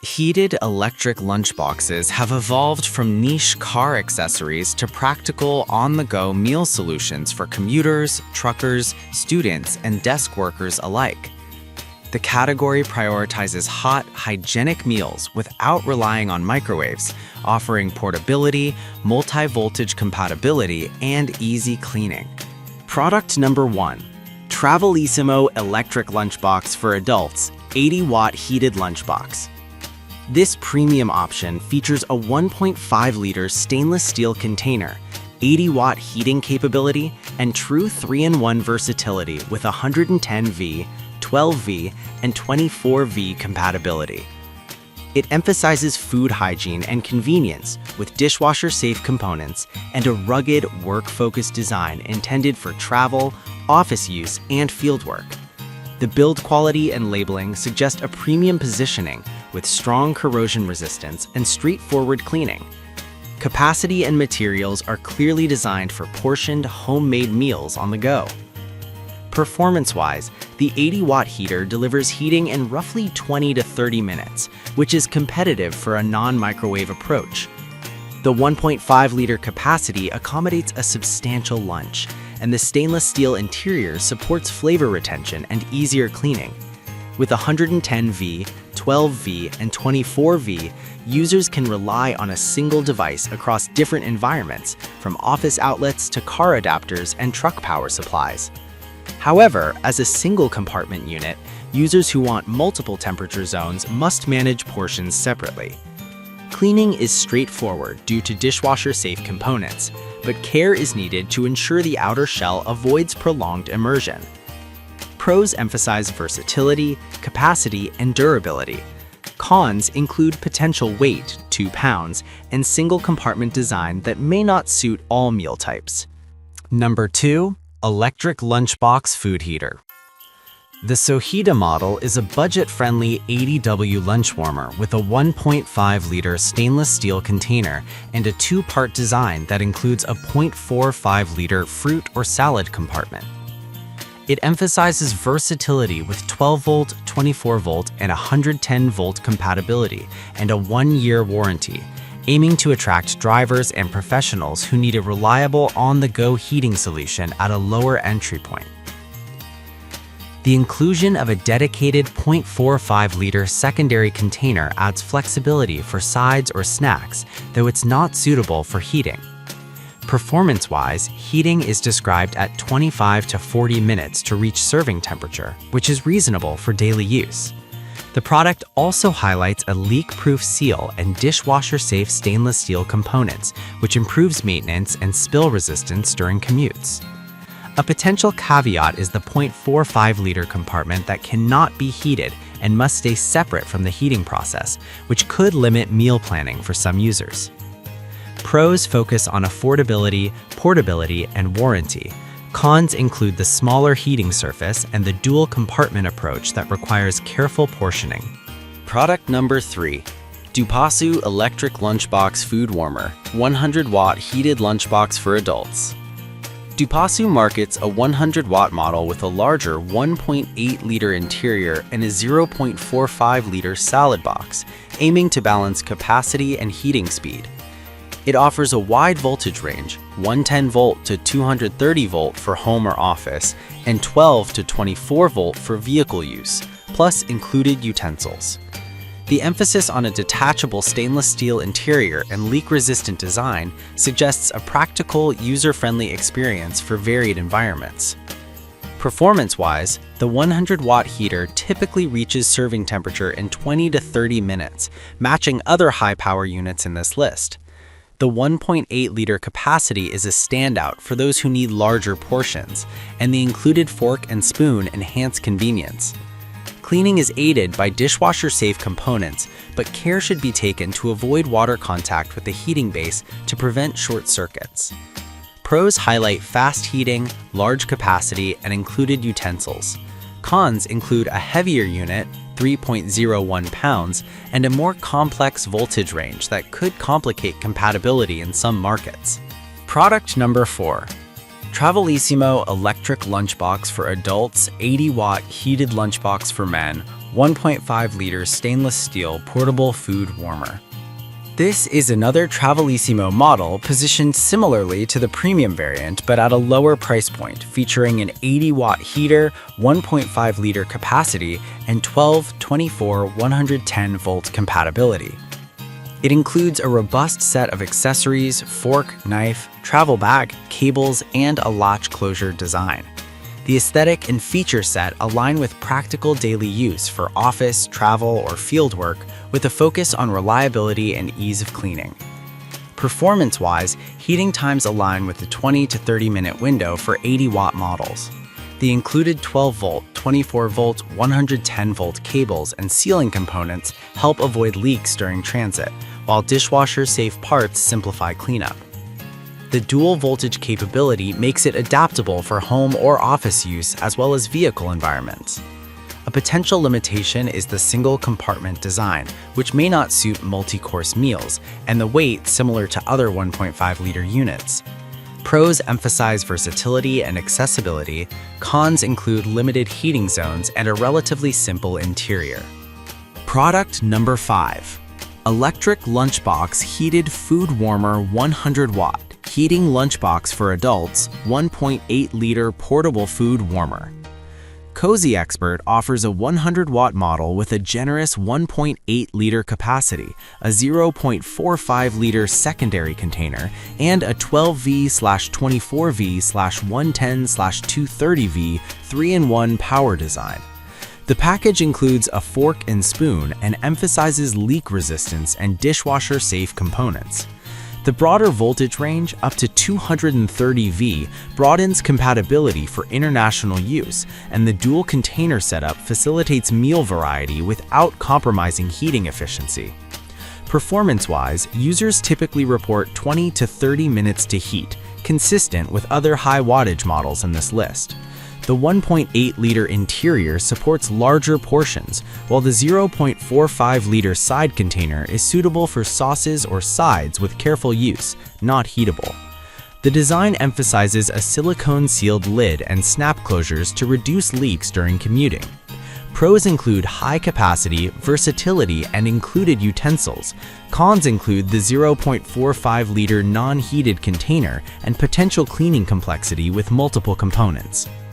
Heated electric lunchboxes have evolved from niche car accessories to practical, on-the-go meal solutions for commuters, truckers, students, and desk workers alike. The category prioritizes hot, hygienic meals without relying on microwaves, offering portability, multi-voltage compatibility, and easy cleaning. Product number 1. Travelissimo Electric Lunchbox for Adults, 80-watt heated lunchbox. This premium option features a 1.5-liter stainless steel container, 80-watt heating capability, and true 3-in-1 versatility with 110V, 12V, and 24V compatibility. It emphasizes food hygiene and convenience with dishwasher-safe components and a rugged, work-focused design intended for travel, office use, and fieldwork. The build quality and labeling suggest a premium positioning with strong corrosion resistance and straightforward cleaning. Capacity and materials are clearly designed for portioned, homemade meals on the go. Performance-wise, the 80-watt heater delivers heating in roughly 20 to 30 minutes, which is competitive for a non-microwave approach. The 1.5-liter capacity accommodates a substantial lunch, and the stainless steel interior supports flavor retention and easier cleaning. With 110V, 12V, and 24V, users can rely on a single device across different environments, from office outlets to car adapters and truck power supplies. However, as a single compartment unit, users who want multiple temperature zones must manage portions separately. Cleaning is straightforward due to dishwasher-safe components, but care is needed to ensure the outer shell avoids prolonged immersion. Pros emphasize versatility, capacity, and durability. Cons include potential weight, 2 pounds, and single compartment design that may not suit all meal types. Number 2. Electric Lunchbox Food Heater. The Sohita model is a budget-friendly 80W lunch warmer with a 1.5-liter stainless steel container and a 2-part design that includes a 0.45-liter fruit or salad compartment. It emphasizes versatility with 12-volt, 24-volt, and 110-volt compatibility and a 1-year warranty, aiming to attract drivers and professionals who need a reliable on-the-go heating solution at a lower entry point. The inclusion of a dedicated 0.45-liter secondary container adds flexibility for sides or snacks, though it's not suitable for heating. Performance-wise, heating is described at 25 to 40 minutes to reach serving temperature, which is reasonable for daily use. The product also highlights a leak-proof seal and dishwasher-safe stainless steel components, which improves maintenance and spill resistance during commutes. A potential caveat is the 0.45-liter compartment that cannot be heated and must stay separate from the heating process, which could limit meal planning for some users. Pros focus on affordability, portability, and warranty. Cons include the smaller heating surface and the dual compartment approach that requires careful portioning. Product number 3. Dupasu Electric Lunchbox Food Warmer, 100-watt heated lunchbox for adults. Dupasu markets a 100-watt model with a larger 1.8-liter interior and a 0.45-liter salad box, aiming to balance capacity and heating speed. It offers a wide voltage range, 110V to 230V for home or office, and 12 to 24V for vehicle use, plus included utensils. The emphasis on a detachable stainless steel interior and leak-resistant design suggests a practical, user-friendly experience for varied environments. Performance-wise, the 100-watt heater typically reaches serving temperature in 20 to 30 minutes, matching other high-power units in this list. The 1.8-liter capacity is a standout for those who need larger portions, and the included fork and spoon enhance convenience. Cleaning is aided by dishwasher-safe components, but care should be taken to avoid water contact with the heating base to prevent short circuits. Pros highlight fast heating, large capacity, and included utensils. Cons include a heavier unit, 3.01 pounds, and a more complex voltage range that could complicate compatibility in some markets. Product number 4. Travelissimo Electric Lunchbox for Adults 80-watt heated lunchbox for men, 1.5-liter stainless steel portable food warmer. This is another Travelissimo model positioned similarly to the premium variant but at a lower price point, featuring an 80-watt heater, 1.5-liter capacity, and 12, 24, 110-volt compatibility. It includes a robust set of accessories, fork, knife, travel bag, cables, and a latch closure design. The aesthetic and feature set align with practical daily use for office, travel, or field work, with a focus on reliability and ease of cleaning. Performance-wise, heating times align with the 20 to 30-minute window for 80-watt models. The included 12-volt, 24-volt, 110-volt cables and sealing components help avoid leaks during transit, while dishwasher-safe parts simplify cleanup. The dual voltage capability makes it adaptable for home or office use as well as vehicle environments. A potential limitation is the single compartment design, which may not suit multi-course meals, and the weight similar to other 1.5-liter units. Pros emphasize versatility and accessibility. Cons include limited heating zones and a relatively simple interior. Product number 5. Electric Lunchbox Heated Food Warmer 100 Watt. Heating Lunchbox for Adults 1.8-liter Portable Food Warmer. Cozy Expert offers a 100-watt model with a generous 1.8-liter capacity, a 0.45-liter secondary container, and a 12V/24V/110/230V 3-in-1 power design. The package includes a fork and spoon and emphasizes leak resistance and dishwasher-safe components. The broader voltage range, up to 230V, broadens compatibility for international use, and the dual container setup facilitates meal variety without compromising heating efficiency. Performance-wise, users typically report 20 to 30 minutes to heat, consistent with other high-wattage models in this list. The 1.8-liter interior supports larger portions, while the 0.45-liter side container is suitable for sauces or sides with careful use, not heatable. The design emphasizes a silicone-sealed lid and snap closures to reduce leaks during commuting. Pros include high capacity, versatility, and included utensils. Cons include the 0.45-liter non-heated container and potential cleaning complexity with multiple components.